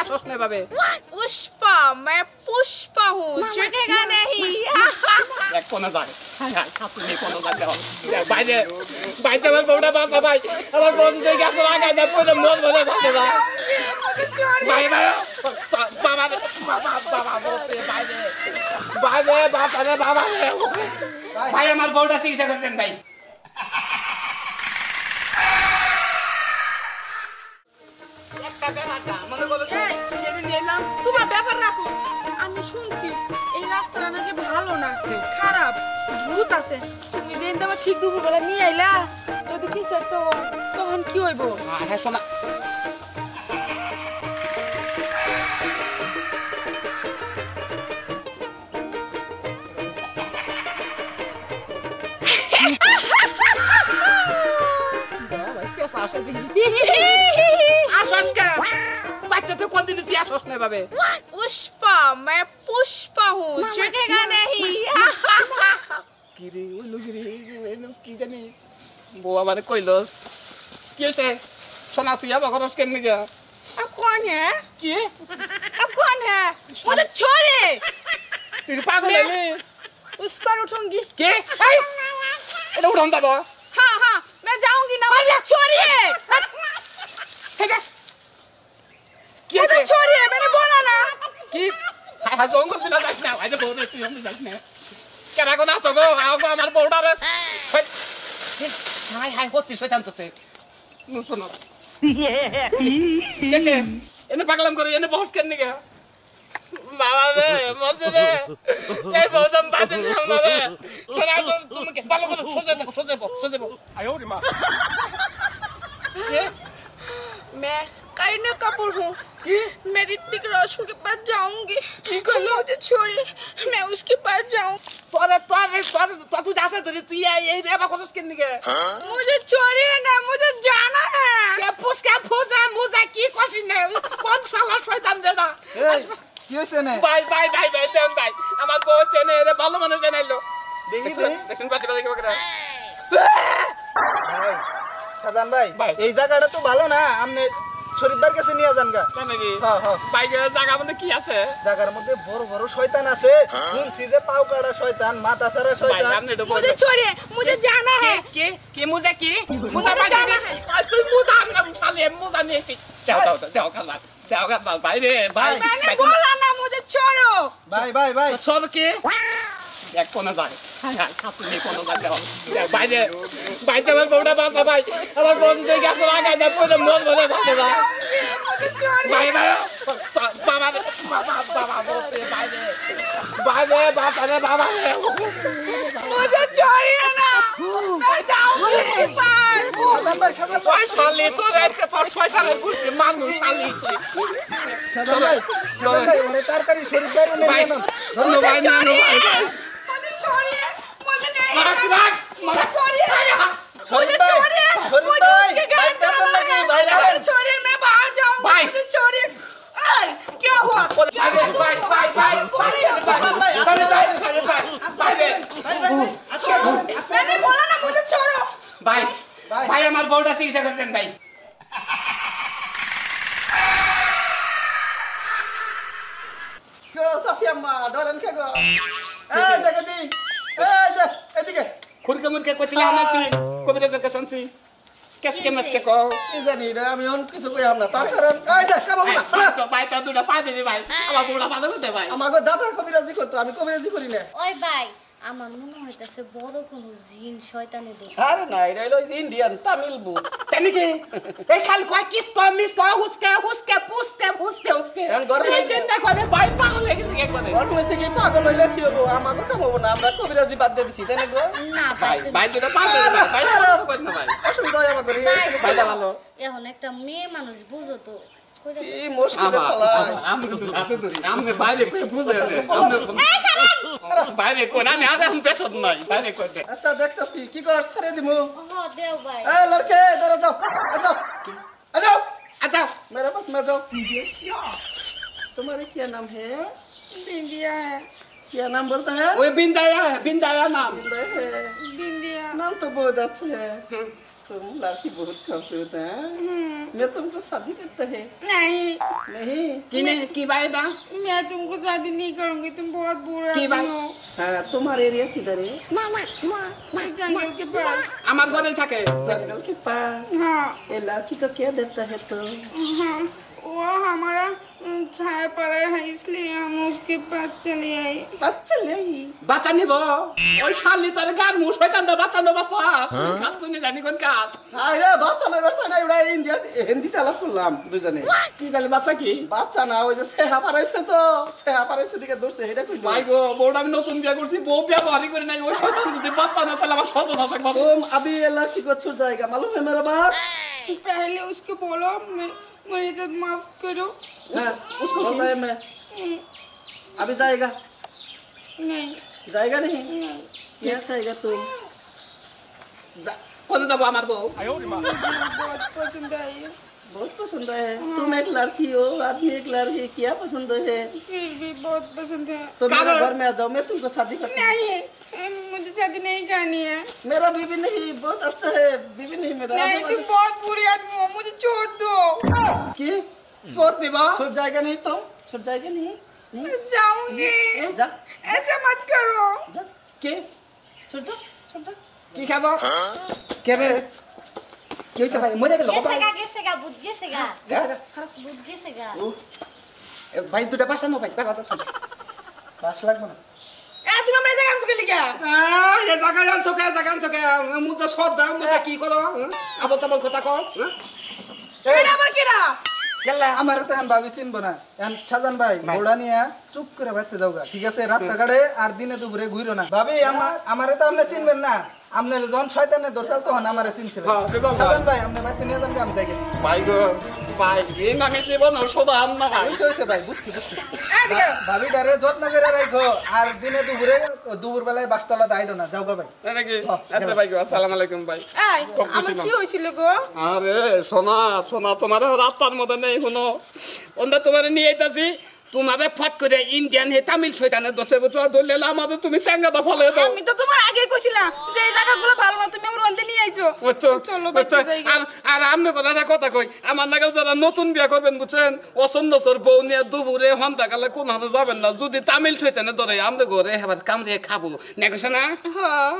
सोचने बाबे पुष्पा मैं पुष्पा हूँ चुकेगा नहीं एक कोना जाए हाय हाय खातू नहीं कोना जाए भाई दे मैं बौड़ा बात है भाई हमारे बोल दे क्या सलाह का जब पूरे मोल बोले भाई भाई बाबा बोलते भाई दे बात अरे बाबा भाई हमारे बौड़ा शिक्षा करते हैं भाई তোমার ব্যাপার রাখো আমি শুনছি এই রাস্তাটা নাকি ভালো না খারাপ ভূত আছে তুমি দিন তোমার ঠিক দুপুর বেলা নিয়ে আইলা যদি কিছু একটা হয় তখন কি হইব হ্যাঁ শোনা पुष्पा मैं पुष्पा हूँ चुकेगा नहीं अब कौन है अब कौन है वो तो छोड़े उस पर उठूंगी हाँ हाँ मैं जाऊंगी ना छोड़िए मुझे छोड़िए मैंने बोला ना पागलम करो ये बहुत करने का बाबा रे मत रे ये बहुत हम बात नहीं हम रे सुना तो तुम के बालों को सोचे बो आयो रे मां ये मैं करीना कपूर हूँ मैं ऋतिक रोशन के पास जाऊंगी मुझे छोड़िए मैं उसके पास जाऊँ तू जाते तो तू ये रे बाको उसके निके मुझे छोड़िए ना मुझे जाना है ये फुसका मुझे की कोशिश नहीं कौन साला शैतान देना কি হইছে না ভাই আমার বউ তেনে রে ভালো মানুষ জানাইলো দেখি দেখুন পাশে দেখি বকরা ভাই সাজান ভাই ভাই। এই জায়গাটা তো ভালো না আপনি শরীফবার কাছে নিয়ে যান গা তাই নাকি হ্যাঁ হ্যাঁ ভাই জায়গা মধ্যে কি আছে জায়গার মধ্যে বড় বড় শয়তান আছে শুনছি যে পাও কাটা শয়তান মাথা সারা ভাই শয়তান আপনি তো मुझे छोड़िए मुझे जाना है के मुझे की मुझे मुझे जाना है। তুই মুজা আমরা উঠালে মুজা নিয়েছি দাও খালা ভাই রে ভাই मैंने बोला ना मुझे छोड़ो ভাই ভাই ভাই সব কি এক কোনা যায় হাই হাই খাতু নেই কোনা যায় ভাই আমার বউটা বাসা ভাই আমার বউ দে क्या सलाह का जब पूरे मोल बोले भाई भाई बाबा बोलते भाई बात अरे बाबा मुझे छोड़िए ना मैं जाऊंगी उसके पास সাজান ভাই ওই শালি তোর আজকে তোর শয়তানের বুদ্ধি মানুষ শালি সাজান ভাই ওরে তাড়াতাড়ি শরীফবার নিয়ে ভাই যান ধন্যবাদ নানু ভাই मुझे छोड़िए मुझे नहीं मुझे छोड़िए শরীফ मुझे ভাই छोड़िए শরীফ मुझे ভাই उसके घर বাইতে আছেন जाना নাকি है। ভাই मुझे রাখেন छोड़िए मैं बाहर जाऊंगी भाई। मुझे छोड़िए क्या हुआ मैंने बोला ना मुझे छोड़ो भाई भाई हमारे बॉर्डर से इसे करते हैं भाई সাসিয়াম্মা ডরেন কে গো এই জায়গাটি এই যে এদিকে खुद के मुर्के कुछ लाना सी कबीर के संसी कैसे मस्के को কি জানি রে আমি অন কিছু কইলাম না তার কারণ এই যে কাম না तो भाई तो दूधा पा दे भाई हमारा बॉर्डर ভালো হতে ভাই আমাগো দাদা কবিরাজি করতো আমি কবিরাজি করি না ওই ভাই আমার মনে হইতাছে বড় কোনো জিন শয়তানে দেশ আরে না এটা হলো ইন্ডিয়ান তামিল বুক तने के ए खाल कोई किस तो मिस को हुसके उसके এখন গরম ये दिन देखो अबे भाई पागल है किसी के को दे গরম হইছে কি পাগল হইলে কি হবো আমাগো কাম হবো না আমরা কবিরাজি বাদ দিয়ে দিছি তাই না গো না ভাই भाई भाई दूधा पा दे भाई तो कोई ना भाई অসুবিধা হয় আমাগো রে भाई ভালো এখন একটা মেয়ে মানুষ বুঝো তো কইরা এই মুশকিল আমনে বাইরে কই বুঝে দে আমনে বাইরে কই না আমি আদা हम পেছন নাই বাইরে কই দে আচ্ছা দেখতাছি কি কর ছাড়ে দিমু ও দেও ভাই এই লড়কে ইধর आ जाओ आ जाओ अच्छा मेरे पास में जाओ तुम्हारे क्या नाम है बिंदिया है क्या नाम बोलता है ओए बिंदाया नाम बिंदा है बिंदिया नाम तो बहुत अच्छा है तुम लड़की बहुत खूबसूरत है मैं तुमको शादी करता है नहीं किने की बाई दा मैं तुमको शादी नहीं करूंगी तुम बहुत बुरे की बाई हो हाँ तुम्हारा एरिया किधर है जंगल के पास আমার ঘরেই থাকে जंगल के पास हाँ ये लड़की को क्या देता है तो हाँ वो हमारा छाया पड़ा है इसलिए हम उसके पास चले आए बच्चा नहीं বাচ্চা নিব ওই শালি তোর গার মুখ শয়তান দা বাচ্চা নো বাচ্চা কাজ শুনে জানি কোন কাজ আরে বাচ্চা না বাচ্চা না এবার ইন্ডিয়া হিন্দি তালাপ করলাম দুজনে কি গালে বাচ্চা কি বাচ্চা না ওই যে সেহা পারাইছে তো সেহা পারাইছে দিকে দৌড়ছে এটা কই ভাই গো বউটা আমি নতুন বিয়ে করছি বউ ব্যবহারই করে নাই ওই শয়তান যদি বাচ্চা না তাহলে আমার সর্বনাশ একবার तुम अभी ये लड़की को छूट जाएगा मालूम है मेरा बाप पहले उसको बोलो मेरे साथ माफ करो हाँ, उसको बोलना है मैं अभी जाएगा नहीं जाएगा नहीं क्या चाहेगा तुम কোন যাব আমার বউ मुझे बहुत पसंद आई है बहुत पसंद है तुम एक लड़की हो आदमी एक लड़की क्या पसंद है फिर भी बहुत पसंद है तो मेरे कागज। घर में आ जाओ मैं तुमको शादी करता हूँ नहीं मुझे शादी नहीं करनी है मेरा बीवी नहीं बहुत अच्छा है बीवी नहीं मेरा नहीं तुम बहुत बुरी आदमी हो मुझे छोड़ दो की চোর দিব छूट जाएगा नहीं तुम छूट जाएगा नहीं जाऊंगी जा ऐसा मत करो जा কি छूट जा छूट जा কি খাব কে রে কি হইছে ভাই মরে গেল ভাই গেছেগা বুঝ গেছেগা বুঝ গেছেগা ভাই দুটা বাসা নো ভাই দাঁড়া দাঁড়া बास লাগবে না তুমি আমরা জায়গা আনছো কেলি কে এ জায়গা আনছো কে মুজা সদা মুজা কি করো আবল তাবল কথা কও এটা আবার কেডা গেলা আমার তো এখন ভাবি চিনবো না এখন সাজান ভাই ঘোড়া নিয়ে চুপ করে বাইতে যাওগা ঠিক আছে রাস্তাঘাটে আর দিনে দুপুরে ঘুরো না ভাবি আমারে তো আপনি চিনবেন না আপনার যখন শয়তানে দর্শাল তখন আমারে চিনছিলেন হ্যাঁ, একদম ভাই। সাজান ভাই আপনি বাইতে নিয়ে যান আমি যাই ভাই গো ভাই এই নামে জীবন সদা আম না ভাই হয়েছে ভাই বুঝছি এদিকে ভাবি ডারে যত্ন করে রাখো আর দিনে দুপুর বেলায় বাসতলা দাইডো না যাওগা ভাই এটা কি আচ্ছা ভাই গো আসসালামু আলাইকুম ভাই এই খুব খুশি আমার না। কি হইছিল গো আরে সোনা সোনা তোমার রাস্তার মধ্যে নেই শুনো ওন্দা তোমার নিয়ে আইতাছি তোমারে ফট করে ইন্ডিয়ান হে তামিল শয়তানের দশে বছর ধরলে আমাদের তুমি সাঙ্গাটা ফলে দাও আমি তো তোমার আগে কইছিলাম যে এই জায়গাগুলো ভালো না তুমি আমার অন্তে নিয়ে আইছো ওই তো, চলো ওই তো। বাইতে যাই গে। আর আমনে কথা কই আমার নাগাল যারা নতুন বিয়া করবেন বুঝছেন অসন্নসর বউ নিয়ে দুপুরে হন্তাকালে কোন হাতে যাবেন না যদি তামিল শয়তানে ধরে আমনে ঘরে হেবার কামড়ে খাবো নেগোছে না হ্যাঁ